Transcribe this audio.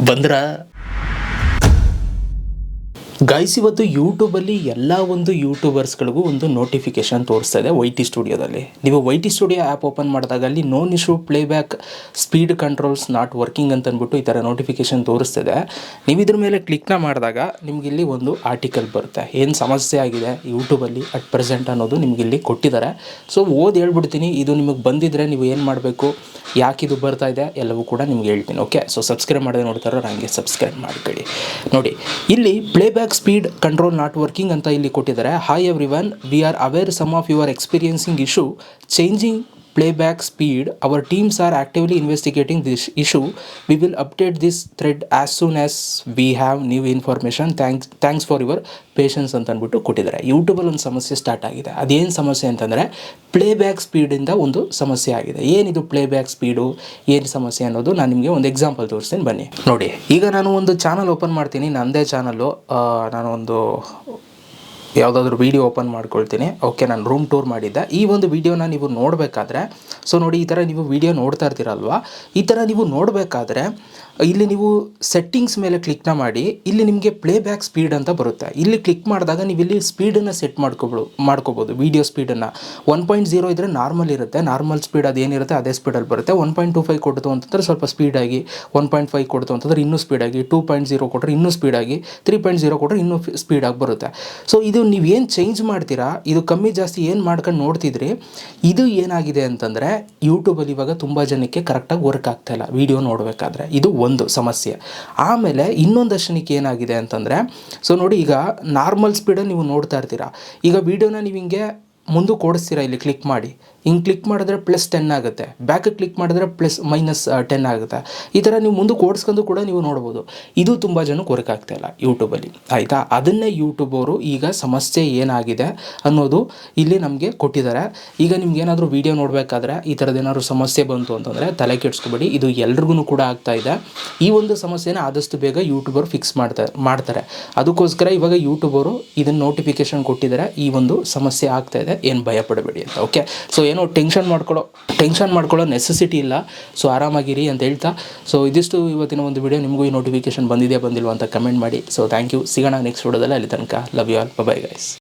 ಬಂದ್ರ ಗೈಸ್, ಇವತ್ತು ಯೂಟ್ಯೂಬಲ್ಲಿ ಎಲ್ಲ ಒಂದು ಯೂಟ್ಯೂಬರ್ಸ್ಗಳಿಗೂ ಒಂದು ನೋಟಿಫಿಕೇಶನ್ ತೋರಿಸ್ತಾ ಇದೆ ವೈ ಟಿ ಸ್ಟುಡಿಯೋದಲ್ಲಿ. ನೀವು Y T studio app open ಮಾಡಿದಾಗ ಅಲ್ಲಿ known issue playback speed controls not working ಅಂತ ಅಂದ್ಬಿಟ್ಟು ಈ ಥರ ನೋಟಿಫಿಕೇಶನ್ ತೋರಿಸ್ತಿದೆ. ನೀವು ಇದ್ರ ಮೇಲೆ ಕ್ಲಿಕ್ನ ಮಾಡಿದಾಗ ನಿಮ್ಗೆ ಇಲ್ಲಿ ಒಂದು ಆರ್ಟಿಕಲ್ ಬರುತ್ತೆ, ಏನು ಸಮಸ್ಯೆ ಆಗಿದೆ ಯೂಟ್ಯೂಬಲ್ಲಿ ಅಟ್ ಪ್ರೆಸೆಂಟ್ ಅನ್ನೋದು ನಿಮ್ಗೆ ಇಲ್ಲಿ ಕೊಟ್ಟಿದ್ದಾರೆ. ಸೊ ಹೇಳ್ಬಿಡ್ತೀನಿ, ಇದು ನಿಮಗೆ ಬಂದಿದ್ದರೆ ನೀವು ಏನು ಮಾಡಬೇಕು, ಯಾಕೆ ಇದು ಬರ್ತಾ ಇದೆ ಎಲ್ಲವೂ ಕೂಡ ನಿಮ್ಗೆ ಹೇಳ್ತೀನಿ. ಓಕೆ, ಸೊ ಸಬ್ಸ್ಕ್ರೈಬ್ ಮಾಡದೆ ನೋಡ್ತಾರೋ ನನಗೆ ಸಬ್ಸ್ಕ್ರೈಬ್ ಮಾಡ್ಕೊಳ್ಳಿ. ನೋಡಿ, ಇಲ್ಲಿ playback speed control not working ಅಂತ ಇಲ್ಲಿ ಕೊಟ್ಟಿದ್ದಾರೆ. Hi everyone, we are aware some of your experiencing issue changing playback speed. Our teams are actively investigating this issue. We will update this thread as soon as we have new information. Thanks for your patience ಅಂತ ಅಂದ್ಬಿಟ್ಟು ಕೊಟ್ಟಿದ್ದಾರೆ. ಯೂಟ್ಯೂಬಲ್ಲಿ ಒಂದು ಸಮಸ್ಯೆ start ಆಗಿದೆ. ಅದೇನು ಸಮಸ್ಯೆ ಅಂತಂದರೆ ಪ್ಲೇಬ್ಯಾಕ್ ಸ್ಪೀಡಿಂದ ಒಂದು ಸಮಸ್ಯೆ ಆಗಿದೆ. ಏನಿದು ಪ್ಲೇಬ್ಯಾಕ್ ಸ್ಪೀಡು, ಏನು ಸಮಸ್ಯೆ ಅನ್ನೋದು ನಾನು ನಿಮಗೆ ಒಂದು ಎಕ್ಸಾಂಪಲ್ ತೋರಿಸ್ತೀನಿ, ಬನ್ನಿ ನೋಡಿ. ಈಗ ನಾನು ಒಂದು ಚಾನಲ್ ಓಪನ್ ಮಾಡ್ತೀನಿ, ನನ್ನದೇ ಚಾನಲ್ಲು. ನಾನು ಒಂದು ಯಾವುದಾದ್ರೂ ವೀಡಿಯೋ ಓಪನ್ ಮಾಡ್ಕೊಳ್ತೀನಿ. ಓಕೆ, ನಾನು ರೂಮ್ ಟೂರ್ ಮಾಡಿದ್ದೆ. ಈ ಒಂದು ವೀಡಿಯೋನ ನೀವು ನೋಡಬೇಕಾದ್ರೆ, ಸೊ ನೋಡಿ, ಈ ಥರ ನೀವು ವೀಡಿಯೋ ನೋಡ್ತಾ ಇರ್ತೀರಲ್ವ, ಈ ಥರ ನೀವು ನೋಡಬೇಕಾದ್ರೆ ಇಲ್ಲಿ ನೀವು ಸೆಟ್ಟಿಂಗ್ಸ್ ಮೇಲೆ ಕ್ಲಿಕ್ನ ಮಾಡಿ, ಇಲ್ಲಿ ನಿಮಗೆ ಪ್ಲೇಬ್ಯಾಕ್ ಸ್ಪೀಡ್ ಅಂತ ಬರುತ್ತೆ. ಇಲ್ಲಿ ಕ್ಲಿಕ್ ಮಾಡಿದಾಗ ನೀವು ಇಲ್ಲಿ ಸ್ಪೀಡನ್ನು ಸೆಟ್ ಮಾಡ್ಕೋಬೋದು. ವೀಡಿಯೋ ಸ್ಪೀಡನ್ನು 1.0 ಇದ್ದರೆ ನಾರ್ಮಲ್ ಇರುತ್ತೆ, ನಾರ್ಮಲ್ ಸ್ಪೀಡ್ ಅದೇನಿರುತ್ತೆ ಅದೇ ಸ್ಪೀಡಲ್ಲಿ ಬರುತ್ತೆ. 1.25 ಕೊಡ್ತು ಅಂತಂದರೆ ಸ್ವಲ್ಪ ಸ್ಪೀಡಾಗಿ, 1.5 ಕೊಡ್ತು ಅಂತಂದರೆ ಇನ್ನೂ ಸ್ಪೀಡಾಗಿ, 2.0 ಕೊಟ್ಟರೆ ಇನ್ನೂ ಸ್ಪೀಡಾಗಿ, 3.0 ಕೊಟ್ಟರೆ ಇನ್ನೂ ಸ್ಪೀಡಾಗಿ ಬರುತ್ತೆ. ಸೊ ಇದು ನೀವು ಏನು ಚೇಂಜ್ ಮಾಡ್ತೀರಾ, ಇದು ಕಮ್ಮಿ ಜಾಸ್ತಿ ಏನು ಮಾಡ್ಕೊಂಡು ನೋಡ್ತಿದ್ರಿ, ಇದು ಏನಾಗಿದೆ ಅಂತಂದರೆ ಯೂಟ್ಯೂಬಲ್ಲಿ ಇವಾಗ ತುಂಬ ಜನಕ್ಕೆ ಕರೆಕ್ಟಾಗಿ ವರ್ಕ್ ಆಗ್ತಾಯಿಲ್ಲ ವೀಡಿಯೋ ನೋಡಬೇಕಾದ್ರೆ. ಇದು ಒಂದು ಸಮಸ್ಯೆ. ಆಮೇಲೆ ಇನ್ನೊಂದಷ್ಟು ಜನಕ್ಕೆ ಏನಾಗಿದೆ ಅಂತಂದರೆ, ಸೊ ನೋಡಿ, ಈಗ ನಾರ್ಮಲ್ ಸ್ಪೀಡಲ್ಲಿ ನೀವು ನೋಡ್ತಾ ಇರ್ತೀರಾ, ಈಗ ವೀಡಿಯೋನ ನೀವು ಹಿಂಗೆ ಮುಂದಕ್ಕೆ ಓಡಿಸ್ತೀರಾ, ಇಲ್ಲಿ ಕ್ಲಿಕ್ ಮಾಡಿ, ಹಿಂಗೆ ಕ್ಲಿಕ್ ಮಾಡಿದ್ರೆ +10 ಆಗುತ್ತೆ, ಬ್ಯಾಕ್ ಕ್ಲಿಕ್ ಮಾಡಿದ್ರೆ -10 ಆಗುತ್ತೆ. ಈ ಥರ ನೀವು ಮುಂದಕ್ಕೆ ಓಡಿಸ್ಕೊಂಡು ಕೂಡ ನೀವು ನೋಡ್ಬೋದು. ಇದು ತುಂಬ ಜನಕ್ಕೆ ವರ್ಕ್ ಆಗ್ತಾಯಿಲ್ಲ ಯೂಟ್ಯೂಬಲ್ಲಿ, ಆಯಿತಾ? ಅದನ್ನೇ ಯೂಟ್ಯೂಬ್ ಅವರು ಈಗ ಸಮಸ್ಯೆ ಏನಾಗಿದೆ ಅನ್ನೋದು ಇಲ್ಲಿ ನಮಗೆ ಕೊಟ್ಟಿದ್ದಾರೆ. ಈಗ ನಿಮ್ಗೆ ಏನಾದರೂ ವೀಡಿಯೋ ನೋಡಬೇಕಾದ್ರೆ ಈ ಥರದ್ದು ಏನಾದರೂ ಸಮಸ್ಯೆ ಬಂತು ಅಂತಂದರೆ ತಲೆ ಕೆಡಿಸ್ಕೊಬೇಡಿ, ಇದು ಎಲ್ರಿಗೂ ಕೂಡ ಆಗ್ತಾ ಇದೆ. ಈ ಒಂದು ಸಮಸ್ಯೆನ ಆದಷ್ಟು ಬೇಗ ಯೂಟ್ಯೂಬರ್ ಫಿಕ್ಸ್ ಮಾಡ್ತಾರೆ. ಅದಕ್ಕೋಸ್ಕರ ಇವಾಗ ಯೂಟ್ಯೂಬರು ಇದನ್ನು ನೋಟಿಫಿಕೇಶನ್ ಕೊಟ್ಟಿದ್ದಾರೆ, ಈ ಒಂದು ಸಮಸ್ಯೆ ಆಗ್ತಾ ಇದೆ, ಏನು ಭಯ ಪಡಬೇಡಿ ಅಂತ. ಓಕೆ, ಸೊ ಏನೋ ಟೆನ್ಷನ್ ಮಾಡ್ಕೊಳ್ಳೋ ನೆಸೆಸಿಟಿ ಇಲ್ಲ. ಸೊ ಆರಾಮಾಗಿರಿ ಅಂತ ಹೇಳ್ತಾ, ಸೊ ಇದಿಷ್ಟು ಇವತ್ತಿನ ಒಂದು ವಿಡಿಯೋ. ನಿಮಗೂ ಈ ನೋಟಿಫಿಕೇಶನ್ ಬಂದಿಲ್ವಾ ಅಂತ ಕಮೆಂಟ್ ಮಾಡಿ. So thank you. ಸಿಗೋಣ ನೆಕ್ಸ್ಟ್ ವಿಡಿಯೋದಲ್ಲಿ. ಅಲ್ಲಿ ತನಕ love you all, bye guys.